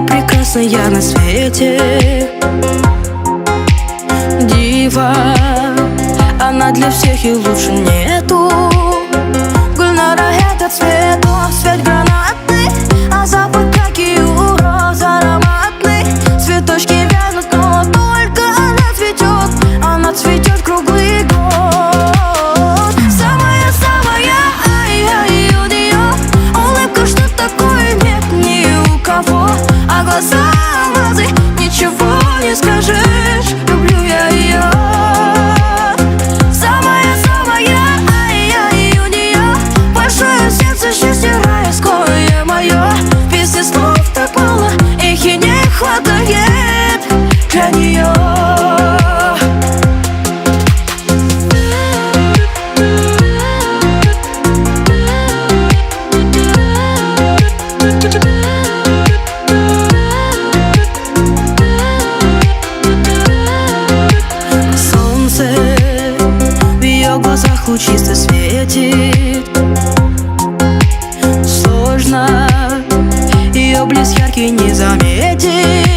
прекрасная на свете. Дива, она для всех и лучше нету. Гульнара — это цветов, цвет гранатный, а запах как и у роз ароматный. Цветочки вянут, но только она цветет. Она цветет круглый год. Самая-самая, ай-яй, у нее улыбка, что такое нет ни у кого. А глаза алмазы, ничего не скажешь, люблю я ее. Самая-самая, ай-яй, у нее большое сердце, счастье райское мое. Без слов так мало, их и не хватает для нее. В глазах лучисто светит. Сложно ее блеск яркий не заметить.